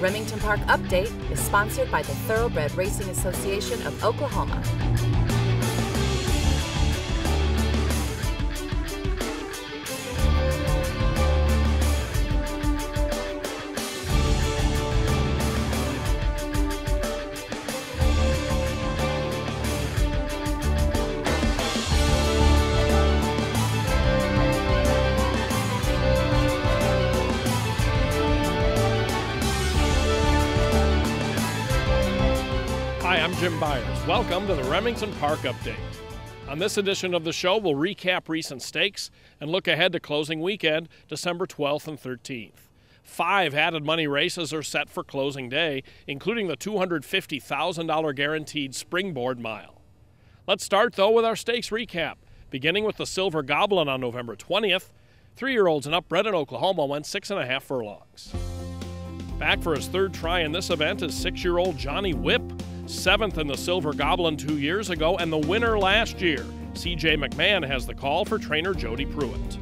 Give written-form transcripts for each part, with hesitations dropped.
Remington Park Update is sponsored by the Thoroughbred Racing Association of Oklahoma. Hi, I'm Jim Byers. Welcome to the Remington Park Update. On this edition of the show, we'll recap recent stakes and look ahead to closing weekend, December 12th and 13th. 5 added money races are set for closing day, including the $250,000 guaranteed Springboard Mile. Let's start, though, with our stakes recap, beginning with the Silver Goblin on November 20th. 3-year-olds and upbred in Oklahoma went 6.5 furlongs. Back for his third try in this event is 6-year-old Johnny Whip, 7th in the Silver Goblin 2 years ago, and the winner last year. C.J. McMahon has the call for trainer Jody Pruitt.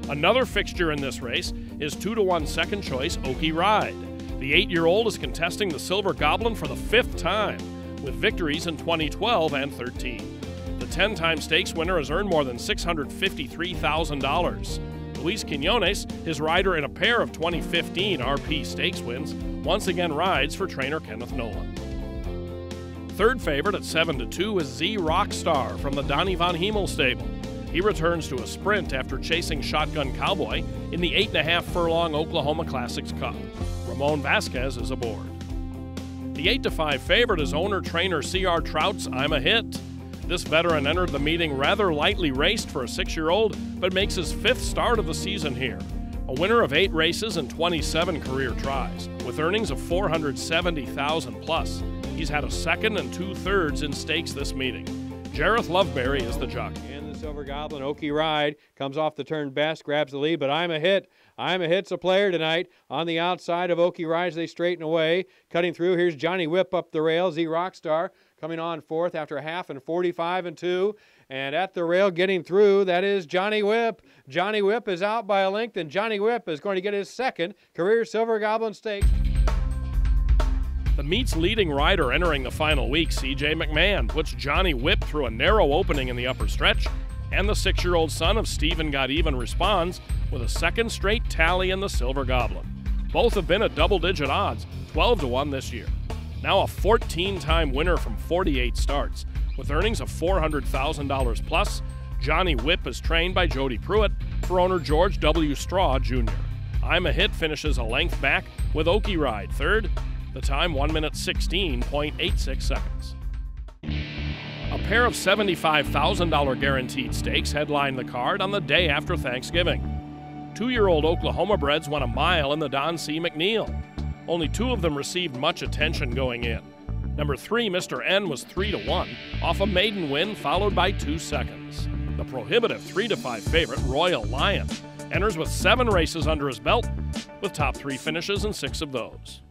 Another fixture in this race is 2-1 second choice Okie Ride. The 8-year-old is contesting the Silver Goblin for the 5th time, with victories in 2012 and 13. The 10-time stakes winner has earned more than $653,000. Luis Quinones, his rider in a pair of 2015 RP Stakes wins, once again rides for trainer Kenneth Nolan. Third favorite at 7-2 is Z Rockstar from the Donnie Von Hemel stable. He returns to a sprint after chasing Shotgun Cowboy in the 8.5 furlong Oklahoma Classics Cup. Ramon Vasquez is aboard. The 8-5 favorite is owner-trainer C.R. Trout's I'm a Hit. This veteran entered the meeting rather lightly raced for a 6-year-old, but makes his 5th start of the season here. A winner of 8 races and 27 career tries, with earnings of $470,000 plus. He's had a 2nd and 2/3 in stakes this meeting. Jareth Loveberry is the jockey. And the Silver Goblin, Okie Ride, comes off the turn best, grabs the lead, but I'm a Hit. I'm a Hit's a player tonight. On the outside of Okie Ride as they straighten away. Cutting through, here's Johnny Whip up the rail. Z Rockstar coming on 4th after a half and 45-2. And at the rail getting through, that is Johnny Whip. Johnny Whip is out by a length, and Johnny Whip is going to get his 2nd career Silver Goblin Stakes. The meet's leading rider entering the final week, C.J. McMahon, puts Johnny Whip through a narrow opening in the upper stretch, and the 6-year-old son of Stephen Got Even responds with a 2nd straight tally in the Silver Goblin. Both have been at double-digit odds, 12-1 this year. Now a 14-time winner from 48 starts, with earnings of $400,000 plus. Johnny Whip is trained by Jody Pruitt for owner George W. Straw Jr. I'm a Hit finishes a length back with Okie Ride 3rd. The time 1 minute 16.86 seconds. A pair of $75,000 guaranteed stakes headline the card on the day after Thanksgiving. 2-year-old Oklahoma breds won a mile in the Don C. McNeil. Only 2 of them received much attention going in. Number 3, Mr. N, was 3-1 off a maiden win followed by 2 seconds. The prohibitive 3-5 favorite, Royal Lion, enters with 7 races under his belt, with top 3 finishes in 6 of those.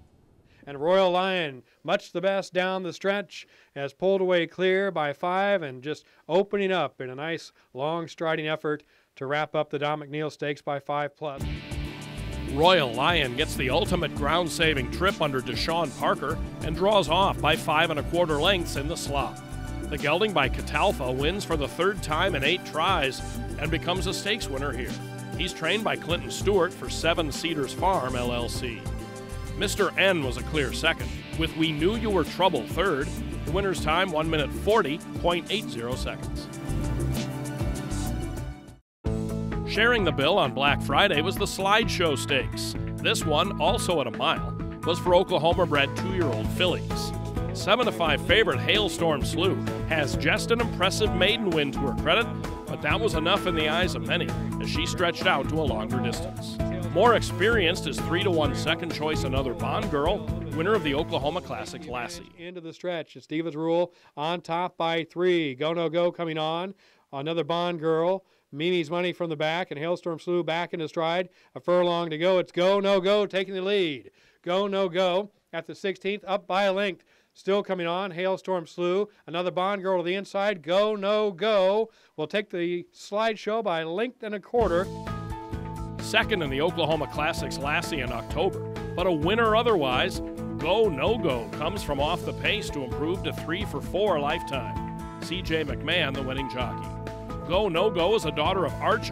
And Royal Lion, much the best down the stretch, has pulled away clear by 5 and just opening up in a nice long striding effort to wrap up the Don McNeil Stakes by 5+. Royal Lion gets the ultimate ground-saving trip under Deshaun Parker and draws off by 5 1/4 lengths in the slot. The gelding by Catalfa wins for the 3rd time in 8 tries and becomes a stakes winner here. He's trained by Clinton Stewart for 7 Cedars Farm, LLC. Mr. N was a clear 2nd, with We Knew You Were Trouble 3rd. The winner's time 1 minute 40.80 seconds. Sharing the bill on Black Friday was the Slideshow Stakes. This one, also at a mile, was for Oklahoma-bred 2-year-old fillies. 7-5 favorite Hailstorm Slew has just an impressive maiden win to her credit, but that was enough in the eyes of many as she stretched out to a longer distance. More experienced is 3-1 second choice Another Bond Girl, winner of the Oklahoma Classic Lassie. Into the stretch, it's Stevens Rule on top by 3. Go, no, go coming on. Another Bond Girl. Mimi's Money from the back, and Hailstorm Slew back into stride. A furlong to go. It's Go, no, go taking the lead. Go, no, go at the 16th, up by a length. Still coming on, Hailstorm Slew. Another Bond Girl to the inside. Go, no, go. Will take the Slideshow by a length and a quarter. Second in the Oklahoma Classics Lassie in October, but a winner otherwise. Go No Go comes from off the pace to improve to 3 for 4 lifetime. C.J. McMahon, the winning jockey. Go No Go is a daughter of Arch,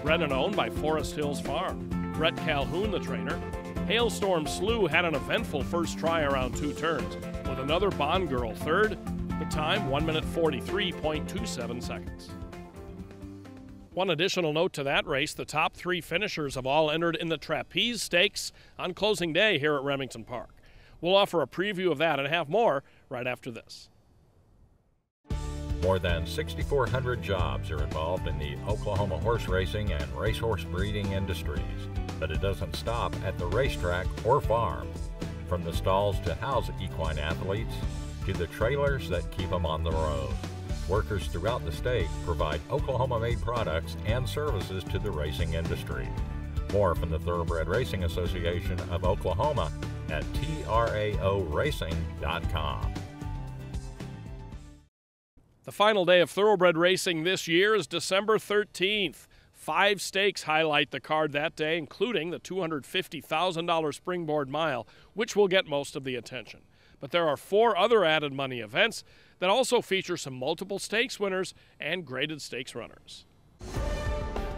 bred and owned by Forest Hills Farm. Brett Calhoun, the trainer. Hailstorm Slew had an eventful first try around 2 turns, with another Bond Girl third. The time, 1 minute 43.27 seconds. One additional note to that race, the top 3 finishers have all entered in the Trapeze Stakes on closing day here at Remington Park. We'll offer a preview of that and have more right after this. More than 6,400 jobs are involved in the Oklahoma horse racing and racehorse breeding industries, but it doesn't stop at the racetrack or farm. From the stalls to house equine athletes, to the trailers that keep them on the road. Workers throughout the state provide Oklahoma-made products and services to the racing industry. More from the Thoroughbred Racing Association of Oklahoma at traoracing.com. The final day of thoroughbred racing this year is December 13th. 5 stakes highlight the card that day, including the $250,000 Springboard Mile, which will get most of the attention. But there are 4 other added money events that also feature some multiple stakes winners and graded stakes runners.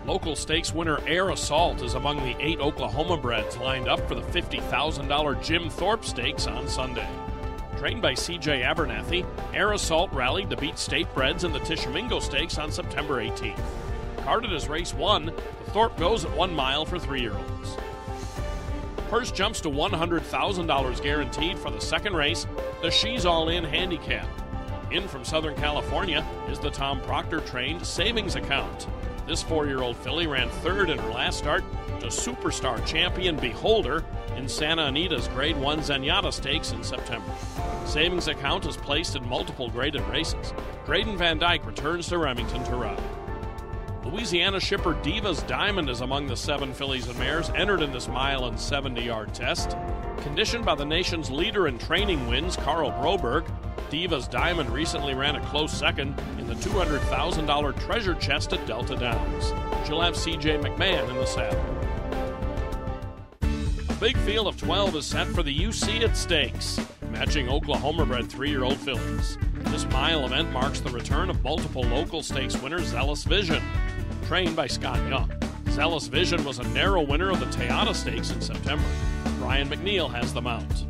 Local stakes winner Air Assault is among the 8 Oklahoma breds lined up for the $50,000 Jim Thorpe Stakes on Sunday. Trained by C.J. Abernathy, Air Assault rallied to beat state breds in the Tishomingo Stakes on September 18th. Carded as race 1, the Thorpe goes at 1 mile for 3-year-olds. Purse jumps to $100,000 guaranteed for the second race, the She's All In Handicap. In from Southern California is the Tom Proctor-trained Savings Account. This 4-year-old filly ran 3rd in her last start to Superstar Champion Beholder in Santa Anita's Grade 1 Zenyatta Stakes in September. Savings Account is placed in multiple graded races. Graydon Van Dyke returns to Remington to ride. Louisiana shipper Diva's Diamond is among the 7 fillies and mares entered in this mile and 70-yard test. Conditioned by the nation's leader in training wins, Carl Broberg, Diva's Diamond recently ran a close second in the $200,000 treasure chest at Delta Downs. She'll have C.J. McMahon in the saddle. A big field of 12 is set for the You See It Stakes, matching Oklahoma-bred 3-year-old fillies. This mile event marks the return of multiple local stakes winner Zealous Vision. Trained by Scott Young, Zealous Vision was a narrow winner of the Teata Stakes in September. Brian McNeil has the mount.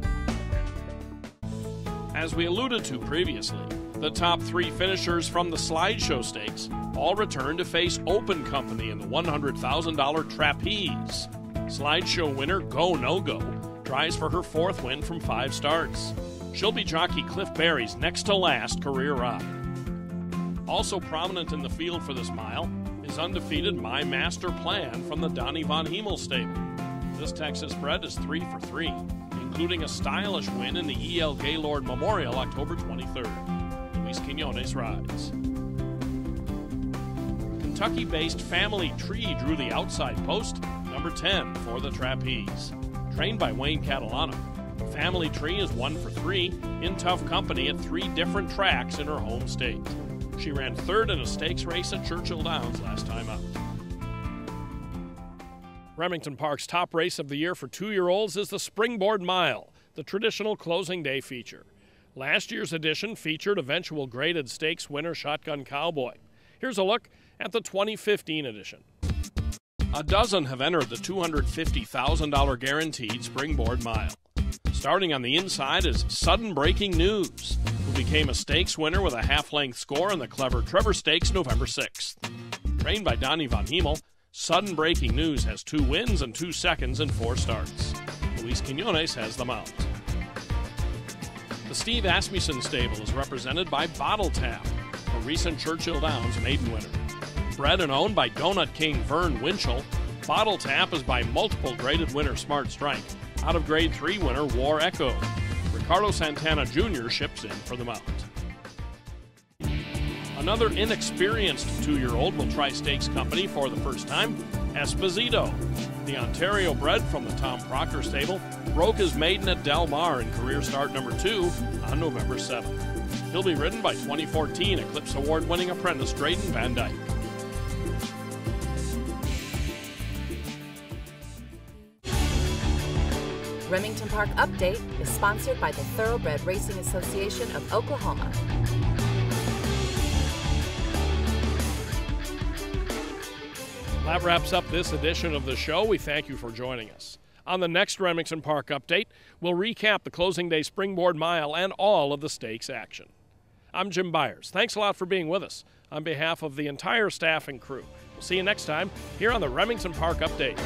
As we alluded to previously, the top 3 finishers from the Slideshow Stakes all return to face Open Company in the $100,000 Trapeze. Slideshow winner Go No Go tries for her 4th win from 5 starts. She'll be jockey Cliff Berry's next to last career ride. Also prominent in the field for this mile is undefeated My Master Plan from the Donnie Von Hemel stable. This Texas bred is 3 for 3, including a stylish win in the E.L. Gaylord Memorial October 23rd. Luis Quinones rides. Kentucky-based Family Tree drew the outside post, number 10 for the Trapeze. Trained by Wayne Catalano, Family Tree is 1 for 3 in tough company at 3 different tracks in her home state. She ran 3rd in a stakes race at Churchill Downs last time out. Remington Park's top race of the year for 2-year-olds is the Springboard Mile, the traditional closing day feature. Last year's edition featured eventual graded stakes winner Shotgun Cowboy. Here's a look at the 2015 edition. A dozen have entered the $250,000 guaranteed Springboard Mile. Starting on the inside is Sudden Breaking News, who became a stakes winner with a half-length score in the Clever Trevor Stakes November 6th. Trained by Donnie Von Hemel, Sudden Breaking News has 2 wins and 2 seconds in 4 starts. Luis Quinones has the mount. The Steve Asmussen stable is represented by Bottle Tap, a recent Churchill Downs maiden winner. Bred and owned by Donut King Vern Winchell, Bottle Tap is by multiple graded winner Smart Strike, out of Grade 3 winner War Echo. Ricardo Santana Jr. ships in for the mount. Another inexperienced 2-year-old will try Stakes Company for the first time, Esposito. The Ontario bred from the Tom Proctor stable broke his maiden at Del Mar in career start number 2 on November 7th. He'll be ridden by 2014 Eclipse Award-winning apprentice Graydon Van Dyke. Remington Park Update is sponsored by the Thoroughbred Racing Association of Oklahoma. That wraps up this edition of the show. We thank you for joining us. On the next Remington Park Update, we'll recap the closing day springboard mile and all of the stakes action. I'm Jim Byers. Thanks a lot for being with us. On behalf of the entire staff and crew, we'll see you next time here on the Remington Park Update.